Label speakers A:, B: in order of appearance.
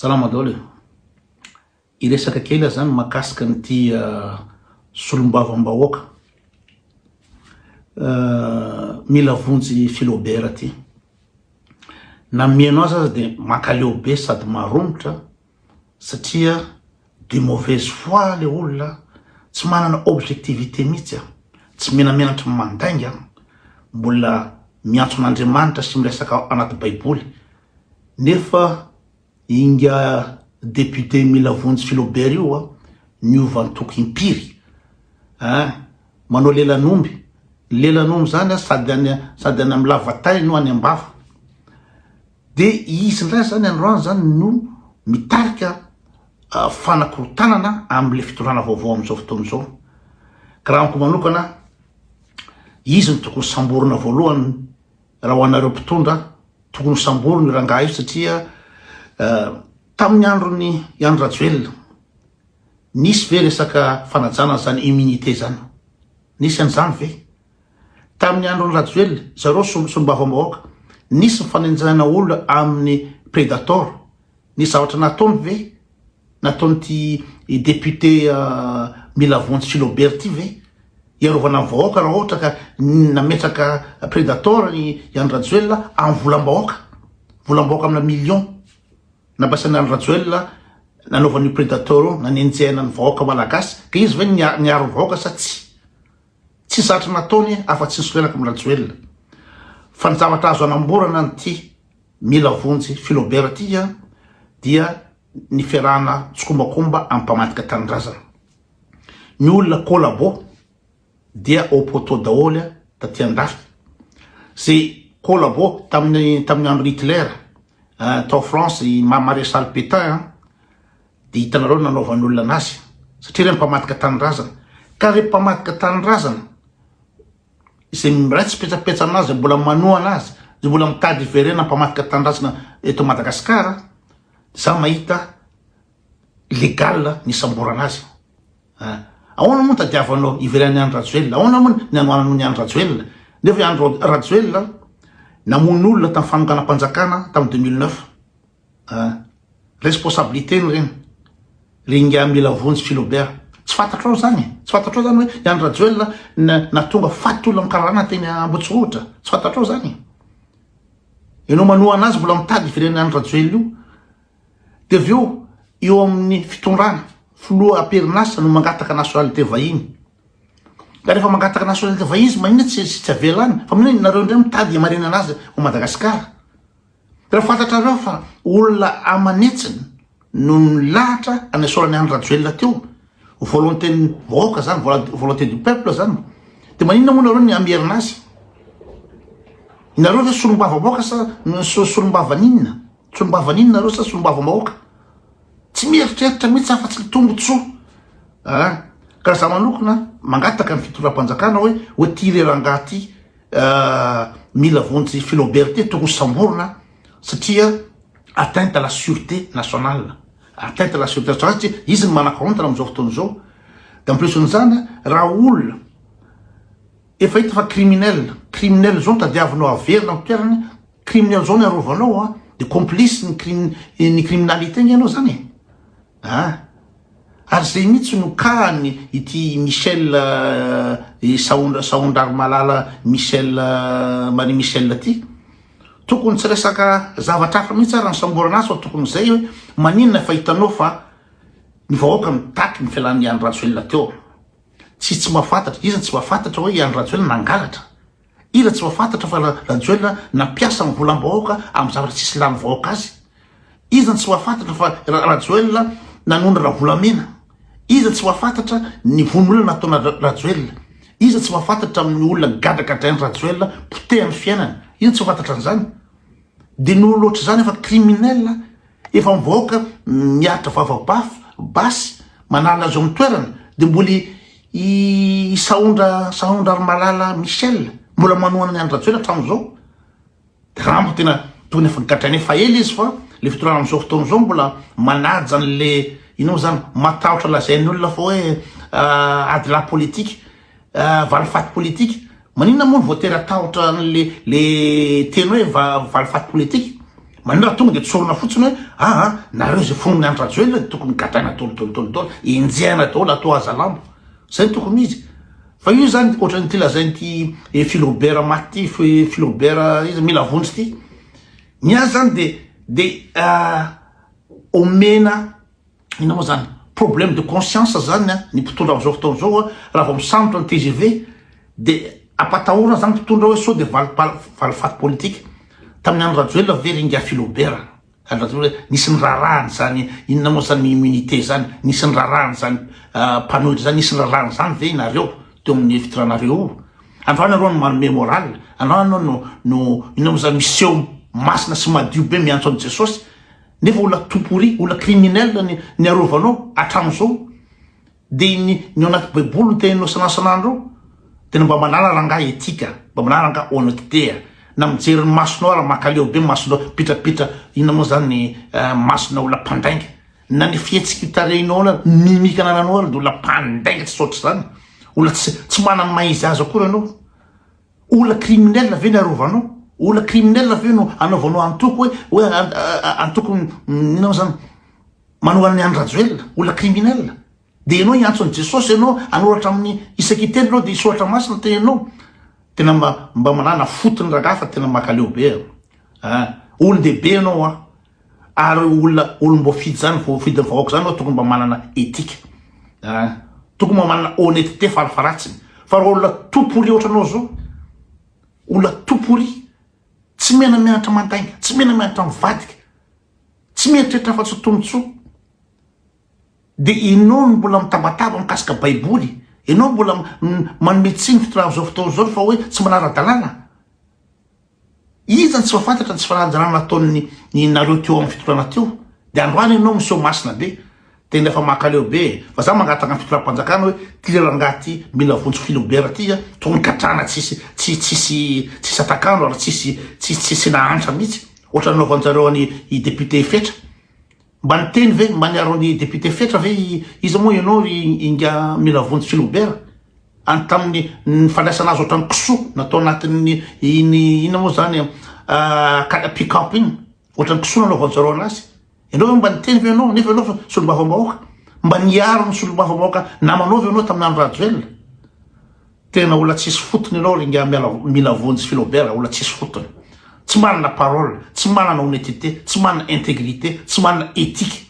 A: Salama daholo. Iresaka kely zany makasika n'ity solombavam-bahoaka mila vonjy Philobert ty. Na mianao azy de makaleo be sady maromotra satria de mauvaise foi le olona, tsy manana objectivité mihitsy, tsy menamenatra mandainga, mbola miantson'Andriamanitra sy miresaka anaty baiboly. Nefa inga député mila vonjy Philobert io niova antoko impiry, manao lelan'omby zany sady any amin'ny lavatay no any ambava. De izy ndray zany androany zany no mitarika fanakorotanana am'le fitorana vaovao am'izao fotoana zao. Karaha amiko manokana, izy no tokony samborina voalohany raha ho anareo mpitondra, tokony samborina rangaha io satria tamin'ny androny Andry Rajoelina nisy ve resaka fanajana zany immunité zany, nisy an'izany ve? Tamin'ny androny Rajoelina zareo solombavam-bahoaka nisy fanenjana olona amin'ny Predator, nisy zavatra nataony ve? Nataony ty député mila vonjy Philobert ty ve? Iarovana amin'ny vahoaka raha ohatra ka nametraka Predator i Andry Rajoelina amin'ny volam-bahoaka amina million. Nabasana Andry Rajoelina nanaovan'io Predator nanenjehana ny vahoaka malagasy, ka izy ve niaro vahoaka sa tsy zatra nataony afa-tsy nisorenaka amin'ny Rajoelina. Fa ny zavatra azo anamborana n'ity mila vonjy Philobert ty dia ny fiarahana tsokombakomba amin'ny mpamadika tanindrazana. Ny olona kolabo dia au poteau daholo taty andafy. Zay kolabo tamin'ny andro Hitler tao France maréchal Pétain de hitanareo nanaovan'olona anazy satria reny mpamadika tanindrazana. Ka re mpamadika tanindrazana izay ray tsy petsapetsa anazy, mbola manoa anazy, zay mbola mitady verena mpamadika tanindrazana eto Madagasikara, za mahita légal ny samborana azy. Ahoana moa tadiavanao iveren'ny Andry Rajoelina, ahoana moa ny anoananao ny Andry Rajoelina? Nefa Andry Rajoelina namono olona tamin'ny fanokanam-panjakana tamin'ny 2009. Responsabilité reny ringa mila vonjy Philobert. Tsy fantatrao zany hoe Andry Rajoelina na tonga faty olona mikarana teny Ambotsorotra, tsy fantatrao zany. Ianao manoa anazy mbola mitady iveren'ny Andry Rajoelina io. De aveo eo amin'ny fitondrana filoha aperinasa no mangataka nationalité vahiny. Ka rehefa mangataka nationalité vahiny izy manina tsy avelany, fa manina nareo ndray mitady amarena anazy ao Madagasikara. Rehefa fantatrareo fa olona amanetsiny no nilahatra anasorany Andry Rajoelina teo, volonté ny vahoaka zany, volonté du peuple zany, de manina moa nareo ny amerina azy? Nareo ve solombava-bahoaka sa solombavan'inona? Solombavan'inona nareo sa solombava-bahoaka? Tsy mieritreritra mihitsy afa-tsy litombontsoa. Ka za manokana mangataka ny fitondram-panjakana hoe ty rerangaha ty mila vonjy Philobert ty tokony samborina satria atteinte à la sûreté nationale. Atteinte à la sûreté nationale satria izy ny manakarontana am'izao fotoana zao. De en plus n'izany raha olona efa hita fa criminel zao tadiavinao averina amin'ny toerany, criminel zao ny arovanao de complice ny criminalité ianao zany. Ary zay mihitsy no kahany ity Michel Saondrary Malala Marie Michel ty. Tokony tsy resaka zavatra hafa mihitsy ary ny samborana azy fa tokony zay hoe maninona fa hitanao fa ny vahoaka mitaky ny fialan'ny Andry Rajoelina teo. Tsy mahafantatra, izy tsy mahafantatra hoe Andry Rajoelina nangalatra. Izy tsy mahafantatra fa Rajoelina nampiasa ny volam-bahoaka amin'ny zavatra tsisy lany vahoaka azy. Izy tsy mahafantatra fa Rajoelina nanondra raha volamena. Izy tsy mahafantatra ny von'olona nataona Rajoelina. Izy tsy mahafantatra amin'ny olona gadagadrain'ny Rajoelina potehany fiainana. Izy tsy mahafantatra an'izany. De no loatra zany efa criminel, efa mivahoaka miaritra vava-basy manala azy amin'ny toerana, de mbola Saondrary Malala Michel mbola manoana ny Andry Rajoelina hatramin'izao. De raha mbo tena tokony efa gadrainy efa ela izy fa le fitorana am'izao fotoana zao mbola manaja an'le inao zany matahotra lazain'ny olona fa hoe ady la politique, vality politique. Maninona moa ny voatery atahotra le teny hoe vality politique? manera tonga de tsorona fotsiny hoe nareo zay fonony andro rajoela tokony gataina tolotolotolotolo injena daholo atao aza lambo zay tokony izy fa io zany ohatrany ty lazainy ty Philobert maty ty Philobert izy mila vonjy ty miazy zany de omena ina moa zany problème de conscience zany ny mpitondra am'izao fotoana zao raha vao misambotra ny TGV de apatahorana zany mpitondra hoe sao de valifaty politique tamin'ny andro rajoela very inga Philobert nisy ny rarahany zany inona moa zany immunité zany nisy ny rarahany zany panoily zany nisy ny rarahany zany ve nareo teo amin'ny fitiranareo androany areo no manome moral androany anao no inona moa zany miseho masina sy madio be miantso an Jesosy nefa olona topory olona criminel ny arovanao atramizao de ny anaty baiboly ny teninao sanasanandro tena mba manala ranga etika mba manala ranga honnêteté na mijery ny masonao raha makaleo be masonao pitrapitra inona moa zany masona olona mpandainga na ny fihetsiky tarehinao na mimika anananao ary de olona mpandainga tsy saotra zany olona tsy manany maizy azy akory anao olona criminel ve ny arovanao olona criminel ve no anaovanao antoko hoe antoko inona zany manohany andro rajoela olona criminel de ianao iantso an Jesosy ianao anoratra amin'ny isaky teny anao de isoratra masina tenanao tena mba manana fotony ragafa tena makaleo be olon dehibe ianao ary olona mbo fidy zany fidy ny vahoaka zany tokony mba manana etika tokony mba manana honnêteté farafaratsiny fa raha olona topory ohatra anao zao olona topory tsy mena mianatra mandainga tsy mena mianatra mivadika tsy mieritreritra fa tsy tombotsoa de ianao no mbola mitabataba mikasika baiboly ianao mbola manome tsiny fitondrana zao fotoana zao fa hoe tsy manara-dalàna izany tsy fafantatra tsy fanajarana nataony nareo teo amin'ny fitondrana teo de androany ianao miseho masina be tena efa makaleo be fa za mangataka ny fitoram-panjakana hoe ty rangaty mila vonjy Philobert ty tokony katrana tsisy atakandro ary tsisy nahantra mihitsy ohatra nanaovanjareo any i député fetra mba niteny ve mba niaro ny député fetra ve izy moa ianao inga mila vonjy Philobert any tamin'ny fandraisana azy ohatrany kisoa natao anatin'ny ina moa zany pick-up iny ohatrany kisoa nanaovanjareo anazy ianao mba niteny ve ianao nefa ianao fa solombavambahoaka mba niaro ny solombavambahoaka namanao ve ianao tamin'ny andro rajoela tena olona tsisy fotony ianao ringa mila vonjy Philobert olona tsisy fotony tsy manana parole tsy manana honnêteté tsy manana intégrité tsy manana éthique